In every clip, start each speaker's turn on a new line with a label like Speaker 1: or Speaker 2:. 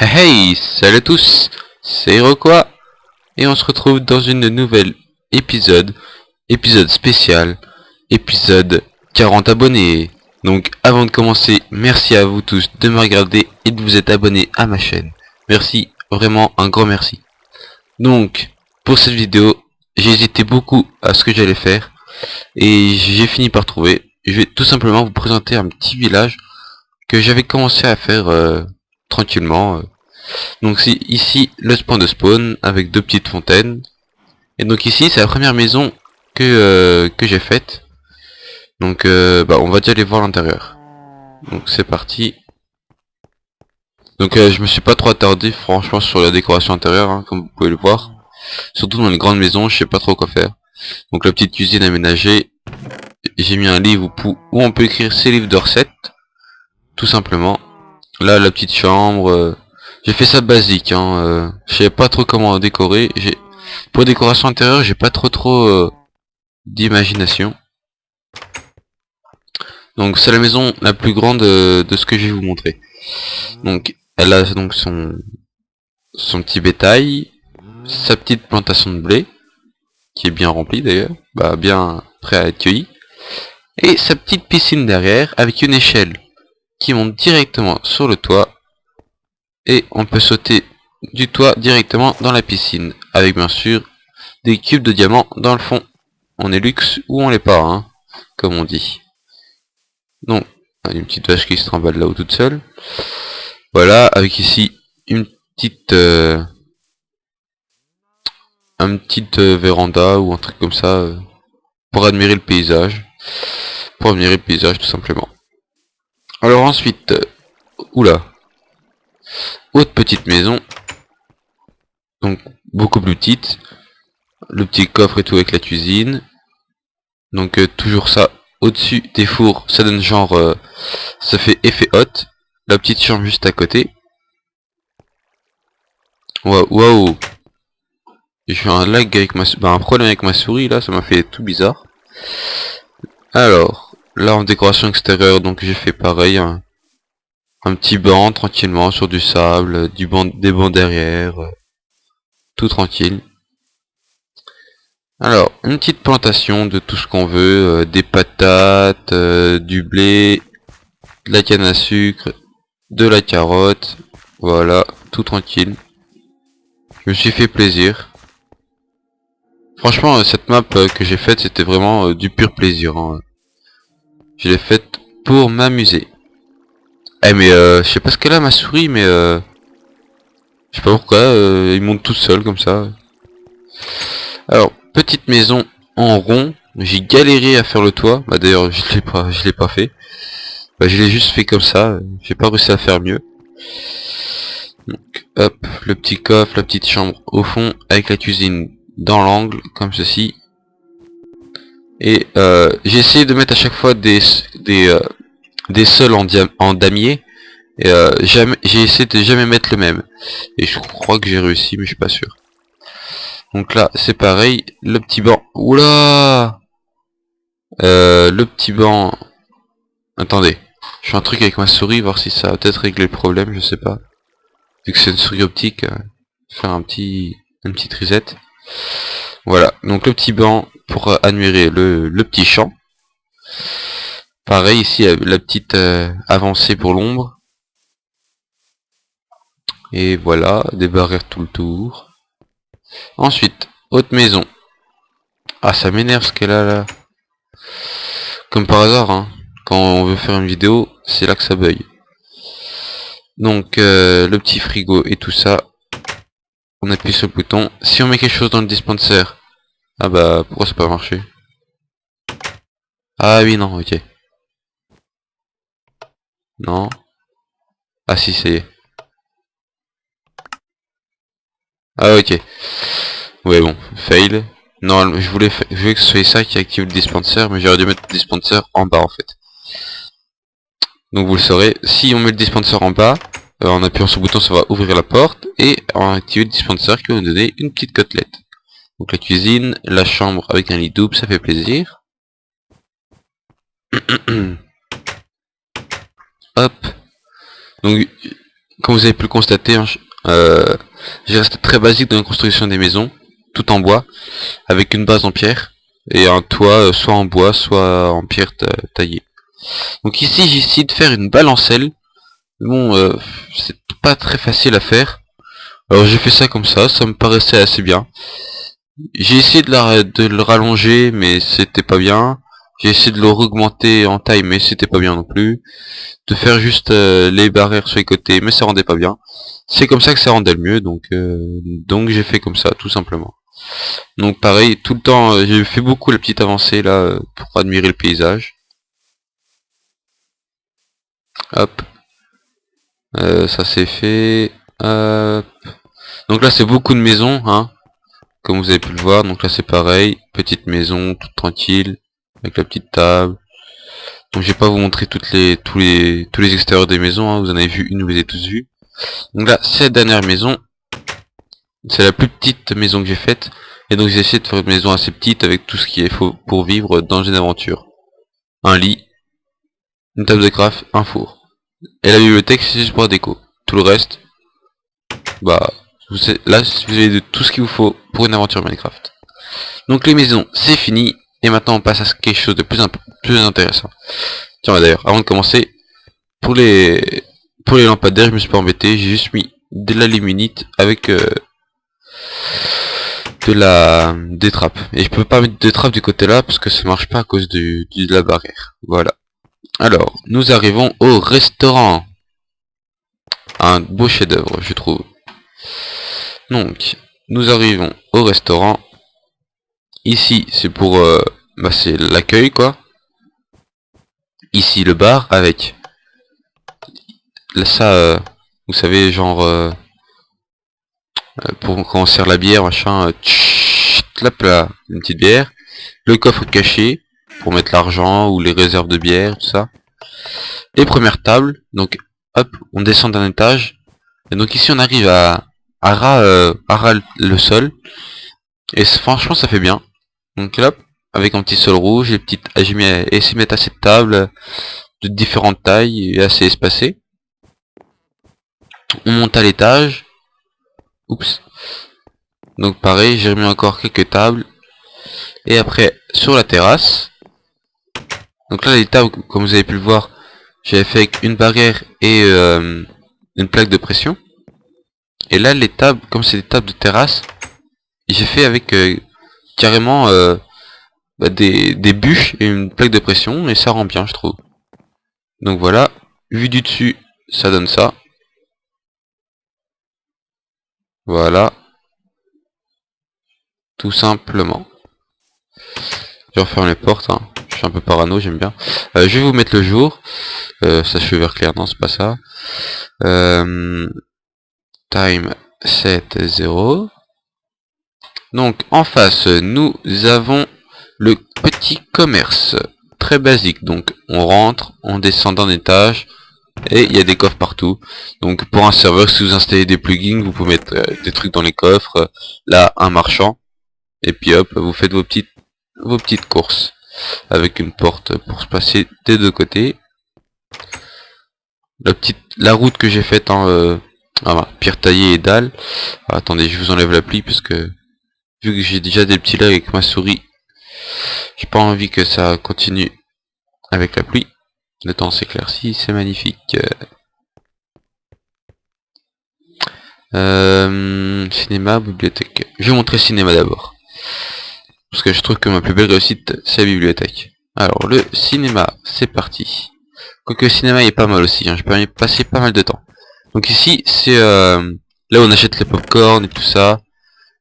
Speaker 1: Hey, salut à tous, c'est Iroquois, et on se retrouve dans une nouvelle épisode spécial, épisode 40 abonnés. Donc avant de commencer, merci à vous tous de me regarder et de vous être abonnés à ma chaîne. Merci, vraiment un grand merci. Donc, pour cette vidéo, j'ai hésité beaucoup à ce que j'allais faire, et j'ai fini par trouver. Je vais tout simplement vous présenter un petit village que j'avais commencé à faire tranquillement. Donc c'est ici le spawn de spawn avec deux petites fontaines. Et donc ici c'est la première maison que j'ai faite. Donc on va déjà aller voir l'intérieur. Donc c'est parti. Donc je me suis pas trop attardé franchement sur la décoration intérieure, hein, comme vous pouvez le voir. Surtout dans les grandes maisons, je sais pas trop quoi faire. Donc la petite cuisine aménagée. J'ai mis un livre où on peut écrire ses livres de recettes. Tout simplement. Là la petite chambre. J'ai fait ça basique, hein. Je savais pas trop comment décorer. Pour décoration intérieure, j'ai pas trop d'imagination. Donc c'est la maison la plus grande de ce que je vais vous montrer. Donc elle a donc son petit bétail, sa petite plantation de blé, qui est bien remplie d'ailleurs, bien prêt à être cueilli, et sa petite piscine derrière avec une échelle qui monte directement sur le toit, et on peut sauter du toit directement dans la piscine, avec bien sûr des cubes de diamants dans le fond. On est luxe ou on l'est pas, hein, comme on dit. Donc, une petite vache qui se trimballe là-haut toute seule. Voilà, avec ici une petite, un petite véranda ou un truc comme ça pour admirer le paysage. Pour admirer le paysage tout simplement. Alors ensuite, oula, autre petite maison, donc beaucoup plus petite. Le petit coffre et tout avec la cuisine. Donc toujours ça au-dessus des fours, ça donne genre, ça fait effet hot. La petite chambre juste à côté. Waouh, waouh. J'ai eu un lag avec un problème avec ma souris là, ça m'a fait tout bizarre. Alors, là en décoration extérieure, donc j'ai fait pareil, un petit banc tranquillement sur du sable, des bancs derrière, tout tranquille. Alors, une petite plantation de tout ce qu'on veut, des patates, du blé, de la canne à sucre, de la carotte, voilà, tout tranquille. Je me suis fait plaisir. Franchement, cette map que j'ai faite, c'était vraiment du pur plaisir, hein. Je l'ai faite pour m'amuser. Eh mais je sais pas ce qu'elle a ma souris, mais je sais pas pourquoi, il monte tout seul comme ça. Alors, petite maison en rond, j'ai galéré à faire le toit. Bah d'ailleurs je l'ai pas fait. Bah, je l'ai juste fait comme ça, j'ai pas réussi à faire mieux. Donc hop, le petit coffre, la petite chambre au fond, avec la cuisine dans l'angle, comme ceci. Et j'ai essayé de mettre à chaque fois des sols en damier. Et j'ai essayé de jamais mettre le même. Et je crois que j'ai réussi, mais je suis pas sûr. Donc là, c'est pareil. Le petit banc. Oula, le petit banc. Attendez. Je fais un truc avec ma souris, voir si ça va peut-être régler le problème, je sais pas. Vu que c'est une souris optique, faire une petite reset. Voilà. Donc le petit banc pour admirer le petit champ. Pareil ici, la petite avancée pour l'ombre. Et voilà, des barrières tout le tour. Ensuite, haute maison. Ah, ça m'énerve ce qu'elle a là. Comme par hasard, hein. Quand on veut faire une vidéo, c'est là que ça bug. Donc, le petit frigo et tout ça. On appuie sur le bouton. Si on met quelque chose dans le dispenser. Ah bah, pourquoi ça peut pas marché? Ah oui, non, ok. Non. Ah si, ça y est. Ah ok. Ouais, bon, fail. Non, je voulais que ce soit ça qui active le dispenser, mais j'aurais dû mettre le dispenser en bas en fait. Donc vous le saurez, si on met le dispenser en bas, en appuyant sur le bouton ça va ouvrir la porte, et on active le dispenser qui va nous donner une petite côtelette. Donc la cuisine, la chambre avec un lit double, ça fait plaisir. Hop. Donc comme vous avez pu le constater, hein, j'ai resté très basique dans la construction des maisons, tout en bois, avec une base en pierre, et un toit soit en bois, soit en pierre taillée. Donc ici j'essaie de faire une balancelle. Bon, c'est pas très facile à faire. Alors j'ai fait ça comme ça me paraissait assez bien. J'ai essayé de le rallonger, mais c'était pas bien. J'ai essayé de le augmenter en taille, mais c'était pas bien non plus. De faire juste les barrières sur les côtés, mais ça rendait pas bien. C'est comme ça que ça rendait le mieux, donc j'ai fait comme ça, tout simplement. Donc pareil, tout le temps, j'ai fait beaucoup la petite avancée là, pour admirer le paysage. Hop, ça c'est fait. Hop. Donc là c'est beaucoup de maisons, hein, comme vous avez pu le voir. Donc là c'est pareil, petite maison, toute tranquille, avec la petite table. Donc je vais pas vous montrer tous les extérieurs des maisons, hein. Vous en avez vu une, vous les avez tous vus. Donc là, cette dernière maison, c'est la plus petite maison que j'ai faite. Et donc j'ai essayé de faire une maison assez petite avec tout ce qu'il faut pour vivre dans une aventure. Un lit, une table de craft, un four. Et la bibliothèque, c'est juste pour la déco. Tout le reste, bah, là, vous avez de tout ce qu'il vous faut pour une aventure Minecraft. Donc les maisons, c'est fini. Et maintenant, on passe à quelque chose de plus intéressant. Tiens, d'ailleurs, avant de commencer, pour les lampadaires, je me suis pas embêté. J'ai juste mis de l'alluminite avec des trappes. Et je peux pas mettre de trappes du côté là parce que ça marche pas à cause de la barrière. Voilà. Alors, nous arrivons au restaurant. Un beau chef-d'œuvre, je trouve. Donc, nous arrivons au restaurant. Ici, c'est pour bah, c'est l'accueil quoi. Ici le bar avec ça, vous savez, genre pour quand on sert la bière, machin, là, une petite bière. Le coffre caché pour mettre l'argent ou les réserves de bière, tout ça. Les premières tables, donc hop, on descend d'un étage. Et donc ici on arrive à ras le sol. Et franchement ça fait bien. Donc là, avec un petit sol rouge, j'ai essayé de mettre assez de tables de différentes tailles et assez espacées. On monte à l'étage. Oups. Donc pareil, j'ai remis encore quelques tables. Et après, sur la terrasse. Donc là, les tables, comme vous avez pu le voir, j'avais fait avec une barrière et une plaque de pression. Et là, les tables, comme c'est des tables de terrasse, j'ai fait avec carrément bah, des bûches et une plaque de pression. Et ça rend bien, je trouve. Donc voilà, vu du dessus, ça donne ça. Voilà, tout simplement. Je vais refermer les portes, hein. Je suis un peu parano, j'aime bien. Je vais vous mettre le jour. Ça je fais vert clair, non c'est pas ça. Time 7:0. Donc en face, nous avons le petit commerce. Très basique, donc on rentre, on descend d'un étage, et il y a des coffres partout. Donc pour un serveur, si vous installez des plugins, vous pouvez mettre des trucs dans les coffres. Là, un marchand. Et puis hop, vous faites vos petites courses. Avec une porte pour se passer des deux côtés. La route que j'ai faite en pierre taillée et dalle. Ah, attendez, je vous enlève la pluie parce que vu que j'ai déjà des petits lags avec ma souris, j'ai pas envie que ça continue avec la pluie. Le temps s'éclaircit, c'est magnifique. Cinéma, bibliothèque. Je vais montrer cinéma d'abord. Parce que je trouve que ma plus belle réussite, c'est la bibliothèque. Alors, le cinéma, c'est parti. Quoique le cinéma est pas mal aussi, hein, je peux y passer pas mal de temps. Donc ici, c'est là où on achète les pop-corn et tout ça.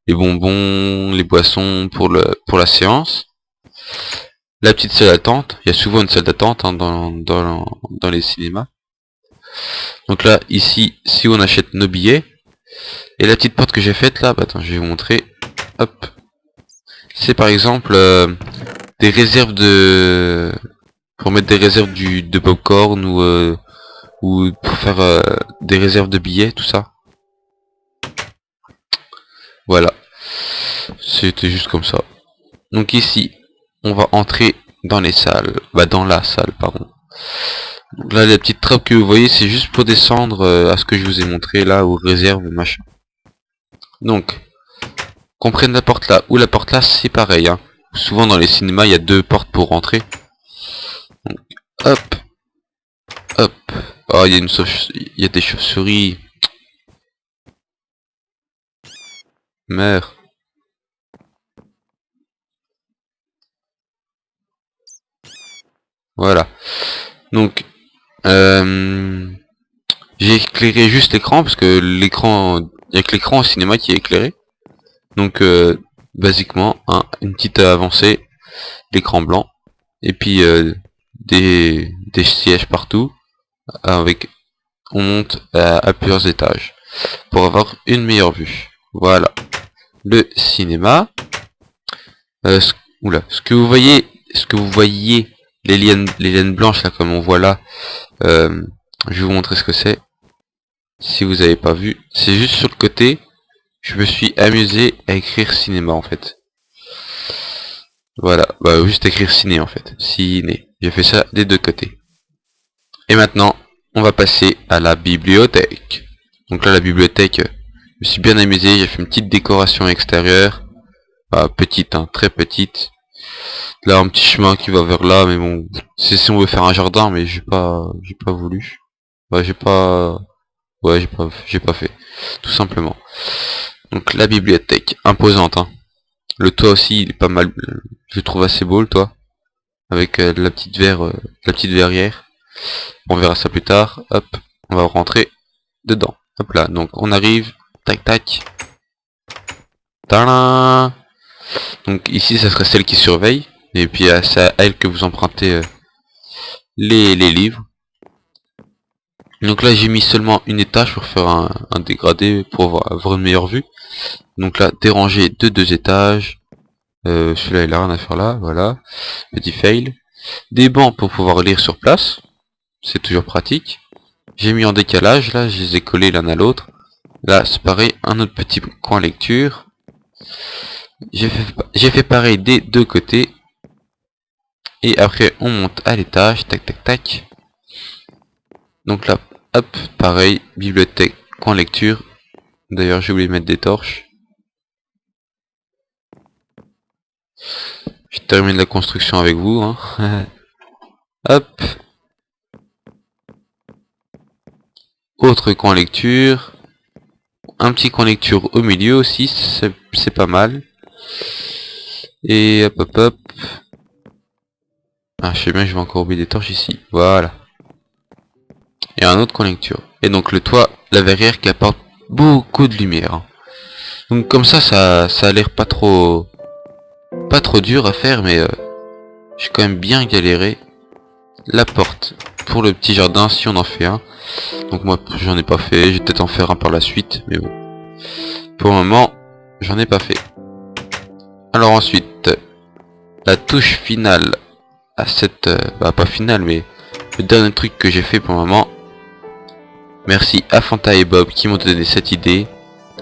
Speaker 1: Les bonbons, les boissons pour la séance. La petite salle d'attente, il y a souvent une salle d'attente hein, dans les cinémas. Donc là, ici, si on achète nos billets. Et la petite porte que j'ai faite là, bah, attends, je vais vous montrer. Hop. C'est par exemple des réserves de... Pour mettre des réserves de popcorn ou pour faire des réserves de billets, tout ça. Voilà. C'était juste comme ça. Donc ici, on va entrer dans les salles. Bah dans la salle, pardon. Donc là, la petite trappe que vous voyez, c'est juste pour descendre à ce que je vous ai montré là, où réserve machin. Donc, qu'on prenne la porte là ou la porte là, c'est pareil. Hein. Souvent dans les cinémas, il y a deux portes pour rentrer. Donc, hop, hop. Oh, il y a il y a des chauves-souris. Meurs. Voilà. Donc, j'ai éclairé juste l'écran parce que l'écran, il y a que l'écran au cinéma qui est éclairé. Donc, basiquement, une petite avancée, l'écran blanc, et puis des sièges partout, avec on monte à plusieurs étages pour avoir une meilleure vue. Voilà, le cinéma. Oula, ce que vous voyez, les lianes blanches là, comme on voit là, je vais vous montrer ce que c'est. Si vous avez pas vu, c'est juste sur le côté. Je me suis amusé à écrire cinéma en fait. Voilà, bah juste écrire ciné en fait. Ciné. J'ai fait ça des deux côtés. Et maintenant, on va passer à la bibliothèque. Donc là, la bibliothèque, je me suis bien amusé. J'ai fait une petite décoration extérieure. Petite, hein, très petite. Là, un petit chemin qui va vers là, mais bon, c'est si on veut faire un jardin, mais j'ai pas voulu. Ouais, j'ai pas fait, tout simplement. Donc la bibliothèque, imposante, hein. Le toit aussi, il est pas mal, je le trouve assez beau le toit, avec la petite verrière. On verra ça plus tard. Hop, on va rentrer dedans. Hop là, donc on arrive, tac tac. Tadam. Donc ici, ça serait celle qui surveille. Et puis c'est à elle que vous empruntez les livres. Donc là j'ai mis seulement une étage pour faire un dégradé pour avoir une meilleure vue. Donc là déranger de 2 étages. Celui-là il a rien à faire là, voilà. Petit fail. Des bancs pour pouvoir lire sur place. C'est toujours pratique. J'ai mis en décalage, là je les ai collés l'un à l'autre. Là c'est pareil, un autre petit coin lecture. J'ai fait pareil des deux côtés. Et après on monte à l'étage, tac tac tac. Donc là, hop, pareil, bibliothèque, coin lecture. D'ailleurs j'ai oublié de mettre des torches. Je termine la construction avec vous. Hein. Hop. Autre coin lecture. Un petit coin lecture au milieu aussi, c'est pas mal. Et hop hop hop. Ah, je sais bien, je vais encore oublier des torches ici. Voilà. Et un autre coin lecture. Et donc le toit, la verrière qui apporte beaucoup de lumière. Donc comme ça a l'air pas trop dur à faire, mais j'ai quand même bien galéré. La porte pour le petit jardin si on en fait un. Donc moi j'en ai pas fait, je vais peut-être en faire un par la suite, mais bon. Pour le moment, j'en ai pas fait. Alors ensuite, la touche finale à cette... pas finale, mais le dernier truc que j'ai fait pour le moment. Merci à Fanta et Bob qui m'ont donné cette idée.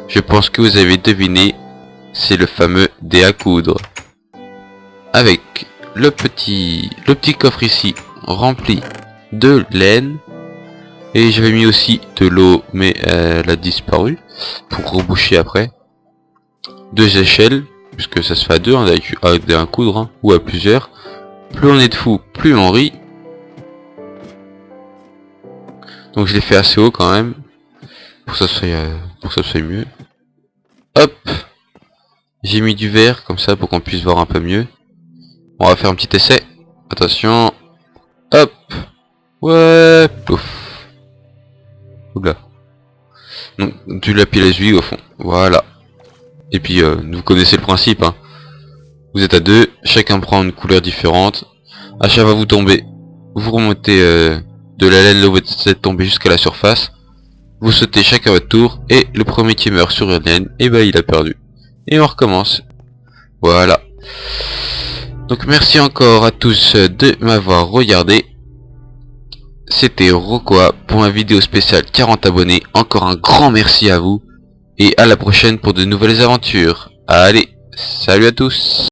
Speaker 1: Je pense que vous avez deviné, c'est le fameux dé à coudre. Avec le petit coffre ici rempli de laine. Et j'avais mis aussi de l'eau, mais elle a disparu pour reboucher après. 2 échelles, puisque ça se fait à 2 avec un coudre, hein, ou à plusieurs. Plus on est de fou, plus on rit. Donc je l'ai fait assez haut quand même, pour que ça soit mieux. Hop, j'ai mis du verre comme ça pour qu'on puisse voir un peu mieux. On va faire un petit essai. Attention. Hop. Ouais. Pouf. Oula. Donc du lapis laisse au fond. Voilà. Et puis vous connaissez le principe. Hein. Vous êtes à 2. Chacun prend une couleur différente. À chaque fois vous tombez. Vous remontez de la laine là où vous êtes tombé jusqu'à la surface. Vous sautez chacun à votre tour. Et le premier qui meurt sur une laine, et ben il a perdu. Et on recommence. Voilà. Donc merci encore à tous de m'avoir regardé. C'était Rokoa pour ma vidéo spéciale 40 abonnés. Encore un grand merci à vous. Et à la prochaine pour de nouvelles aventures. Allez, salut à tous.